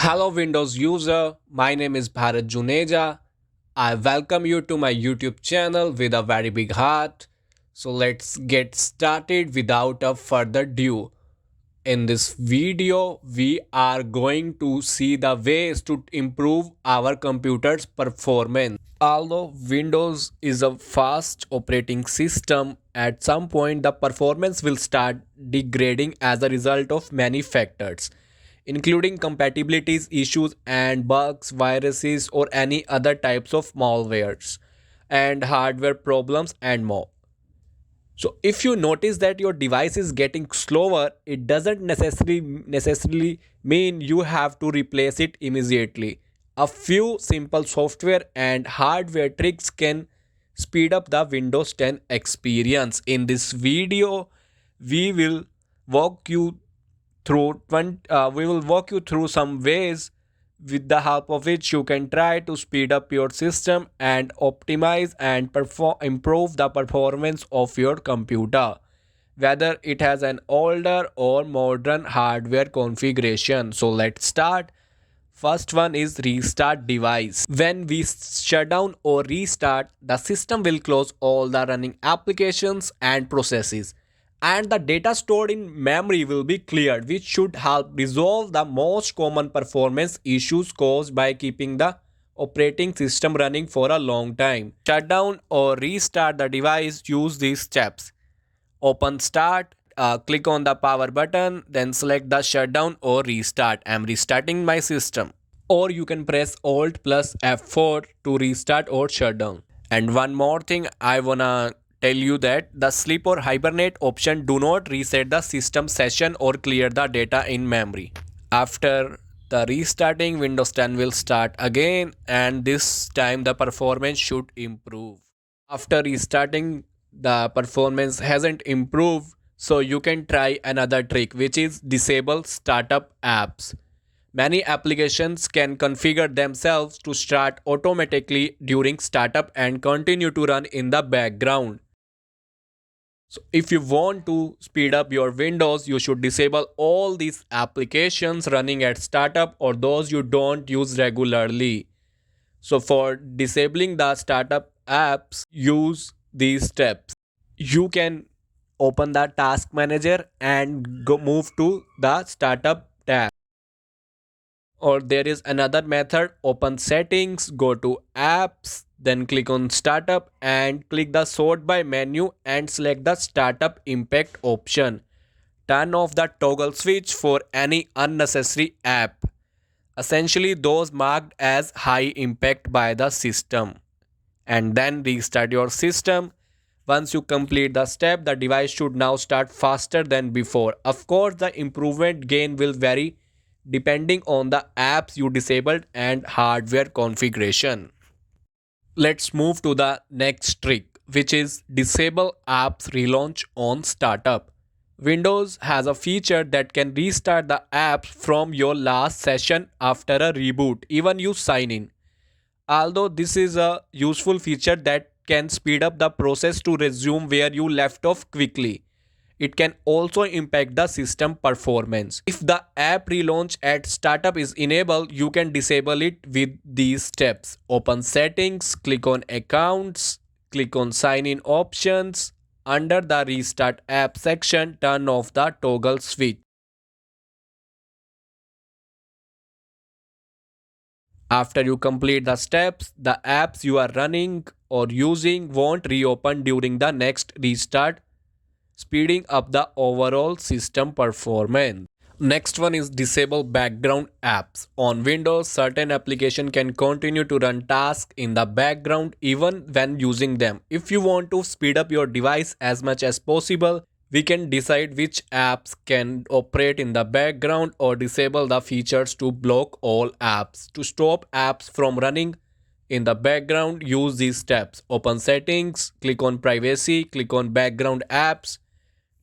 Hello Windows user, my name is Bharat Juneja. I welcome you to my YouTube channel with a very big heart. So let's get started without a further ado. In this video, we are going to see the ways to improve our computer's performance. Although Windows is a fast operating system, at some point the performance will start degrading as a result of many factors, including compatibilities issues and bugs, viruses, or any other types of malwares, and hardware problems and more. So if you notice that your device is getting slower, it doesn't necessarily mean you have to replace it immediately. A few simple software and hardware tricks can speed up the Windows 10 experience. In this video, we will walk you we will walk you through some ways with the help of which you can try to speed up your system and optimize and improve the performance of your computer, whether it has an older or modern hardware configuration. So let's start. First one is restart device. When we shut down or restart, the system will close all the running applications and processes, and the data stored in memory will be cleared, which should help resolve the most common performance issues caused by keeping the operating system running for a long time. Shut down or restart the device, use these steps. Open start, click on the power button, then select the shutdown or restart. I'm restarting my system. Or you can press Alt plus F4 to restart or shut down. And one more thing I wanna tell you that the sleep or hibernate option do not reset the system session or clear the data in memory. After the restarting, Windows 10 will start again, and this time the performance should improve. After restarting, the performance hasn't improved, so you can try another trick, which is disable startup apps. Many applications can configure themselves to start automatically during startup and continue to run in the background. So if you want to speed up your Windows, you should disable all these applications running at startup or those you don't use regularly. So for disabling the startup apps, use these steps. You can open the task manager and move to the startup tab. Or there is another method, open settings, go to apps, then click on startup and click the sort by menu and select the startup impact option. Turn off the toggle switch for any unnecessary app, essentially those marked as high impact by the system, and then restart your system. Once you complete the step, the device should now start faster than before. Of course, the improvement gain will vary depending on the apps you disabled and hardware configuration. Let's move to the next trick, which is disable apps relaunch on startup. Windows has a feature that can restart the apps from your last session after a reboot, even you sign in. Although this is a useful feature that can speed up the process to resume where you left off quickly, it can also impact the system performance. If the app relaunch at startup is enabled, you can disable it with these steps. Open settings, click on accounts, click on sign in options. Under the restart app section, turn off the toggle switch. After you complete the steps, the apps you are running or using won't reopen during the next restart, speeding up the overall system performance. Next one is disable background apps. On Windows, certain applications can continue to run tasks in the background even when using them. If you want to speed up your device as much as possible, we can decide which apps can operate in the background or disable the features to block all apps. To stop apps from running in the background, use these steps. Open settings, click on privacy, click on background apps,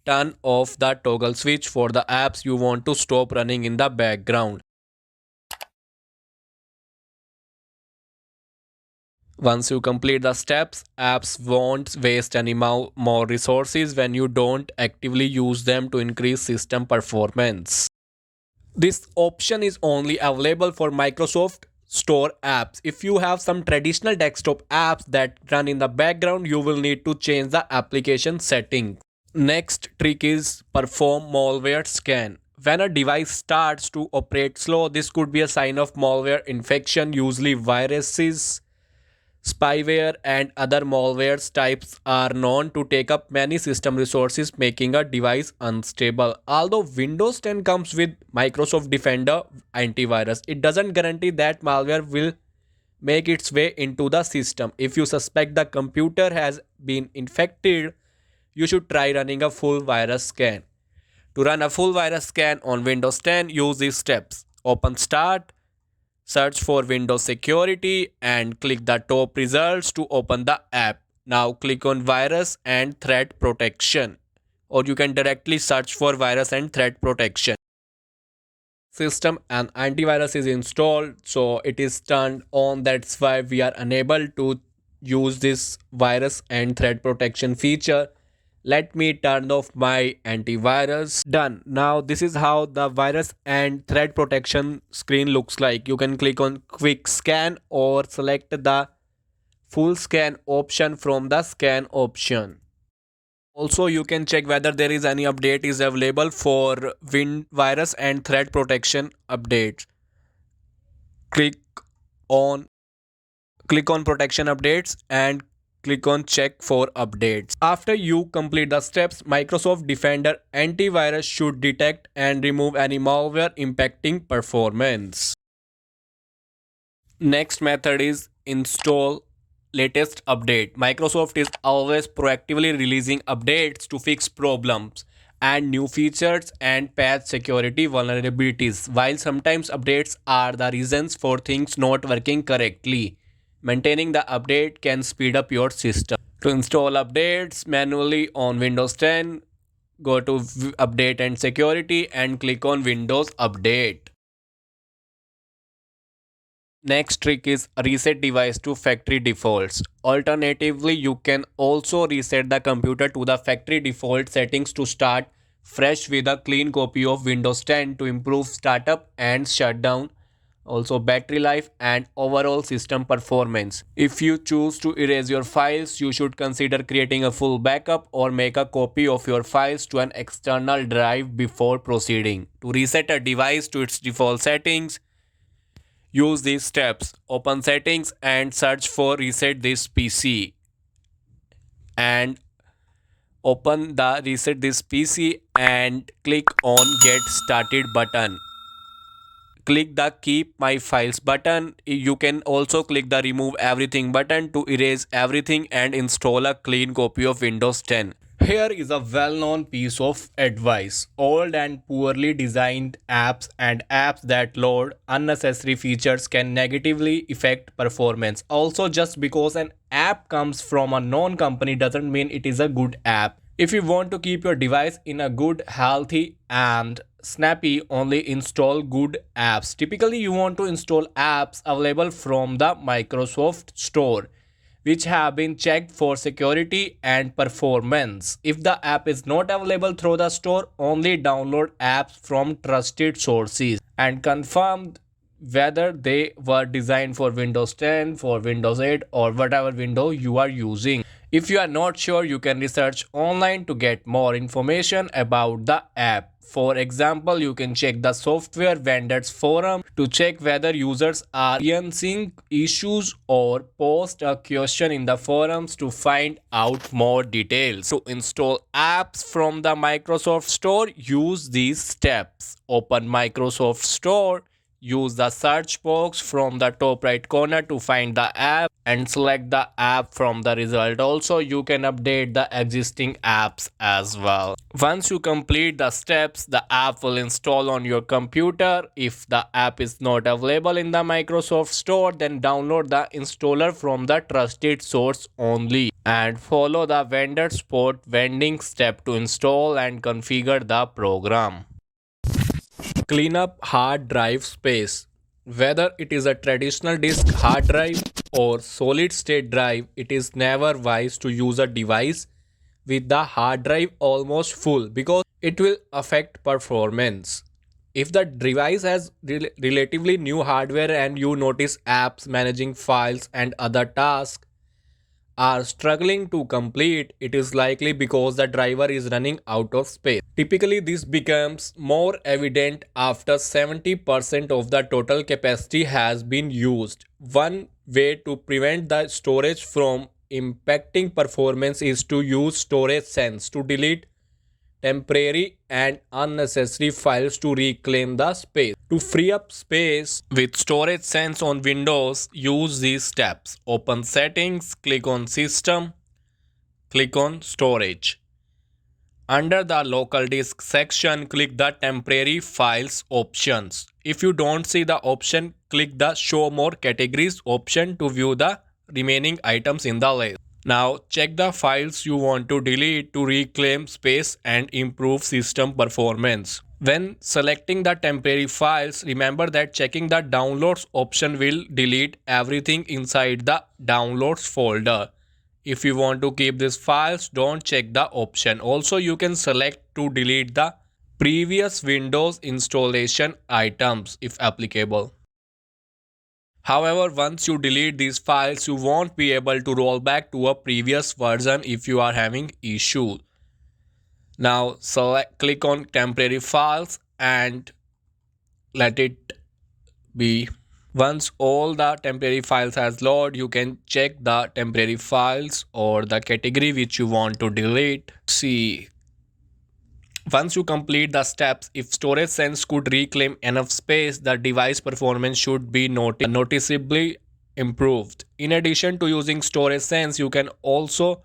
turn off the toggle switch for the apps you want to stop running in the background. Once you complete the steps, apps won't waste any more resources when you don't actively use them to increase system performance. This option is only available for Microsoft Store apps. If you have some traditional desktop apps that run in the background, you will need to change the application setting. Next trick is perform malware scan. When a device starts to operate slow, this could be a sign of malware infection. Usually viruses, spyware, and other malware types are known to take up many system resources, making a device unstable. Although Windows 10 comes with Microsoft Defender antivirus, it doesn't guarantee that malware will make its way into the system. If you suspect the computer has been infected, you should try running a full virus scan. To run a full virus scan on Windows 10, use these steps. Open Start, search for Windows Security, and click the top results to open the app. Now click on Virus and Threat Protection, or you can directly search for Virus and Threat Protection. System and antivirus is installed, so it is turned on. That's why we are unable to use this virus and threat protection feature. Let me turn off my antivirus. Done. Now this is how the virus and threat protection screen looks like. You can click on quick scan or select the full scan option from the scan option. Also, you can check whether there is any update is available for virus and threat protection updates. Click on click on protection updates and click on check for updates. After you complete the steps, Microsoft Defender antivirus should detect and remove any malware impacting performance. Next method is install latest update. Microsoft is always proactively releasing updates to fix problems and new features and patch security vulnerabilities. While sometimes updates are the reasons for things not working correctly, maintaining the update can speed up your system. To install updates manually on Windows 10, go to Update and Security and click on Windows Update. Next trick is reset device to factory defaults. Alternatively, you can also reset the computer to the factory default settings to start fresh with a clean copy of Windows 10 to improve startup and shutdown, also battery life and overall system performance. If you choose to erase your files, you should consider creating a full backup or make a copy of your files to an external drive before proceeding. To reset a device to its default settings, use these steps. Open settings and search for reset this PC and open the reset this PC and click on get started button. Click the keep my files button. You can also click the remove everything button to erase everything and install a clean copy of Windows 10. Here is a well-known piece of advice. Old and poorly designed apps and apps that load unnecessary features can negatively affect performance. Also, just because an app comes from a known company doesn't mean it is a good app. If you want to keep your device in a good, healthy, and snappy, only install good apps. Typically, you want to install apps available from the Microsoft Store, which have been checked for security and performance. If the app is not available through the store, only download apps from trusted sources and confirm whether they were designed for Windows 10, for Windows 8, or whatever window you are using. If you are not sure, you can research online to get more information about the app. For example, you can check the software vendors forum to check whether users are experiencing issues or post a question in the forums to find out more details. To install apps from the Microsoft Store, use these steps. Open Microsoft Store. Use the search box from the top right corner to find the app and select the app from the result. Also, you can update the existing apps as well. Once you complete the steps, the app will install on your computer. If the app is not available in the Microsoft Store, then download the installer from the trusted source only and follow the vendor support vending step to install and configure the program. Clean up hard drive space. Whether it is a traditional disk hard drive or solid state drive, it is never wise to use a device with the hard drive almost full because it will affect performance. If the device has relatively new hardware and you notice apps managing files and other tasks are struggling to complete, it is likely because the driver is running out of space. Typically, this becomes more evident after 70% of the total capacity has been used. One way to prevent the storage from impacting performance is to use storage sense to delete temporary and unnecessary files to reclaim the space. To free up space with Storage Sense on Windows, use these steps. Open Settings, click on System, click on Storage. Under the local disk section, click the temporary files options. If you don't see the option, click the show more categories option to view the remaining items in the list. Now check the files you want to delete to reclaim space and improve system performance. When selecting the temporary files, remember that checking the downloads option will delete everything inside the downloads folder. If you want to keep these files, don't check the option. Also, you can select to delete the previous Windows installation items if applicable. However, once you delete these files, you won't be able to roll back to a previous version if you are having issues. Now, click on temporary files and let it be. Once all the temporary files has loaded, you can check the temporary files or the category which you want to delete. See, once you complete the steps, if Storage Sense could reclaim enough space, the device performance should be noticeably improved. In addition to using Storage Sense, you can also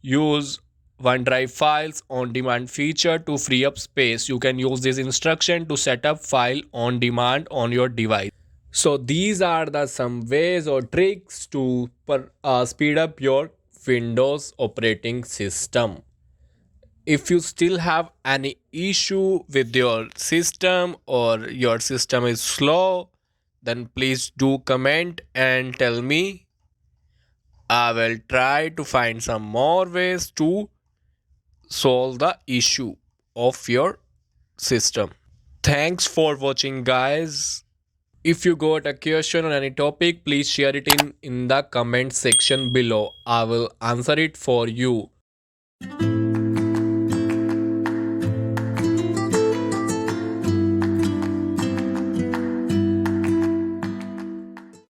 use OneDrive files on demand feature to free up space. You can use this instruction to set up file on demand on your device. So these are the some ways or tricks to speed up your Windows operating system. If you still have any issue with your system or your system is slow, then please do comment and tell me. I will try to find some more ways to solve the issue of your system. Thanks for watching, guys. If you got a question on any topic, please share it in the comment section below. I will answer it for you.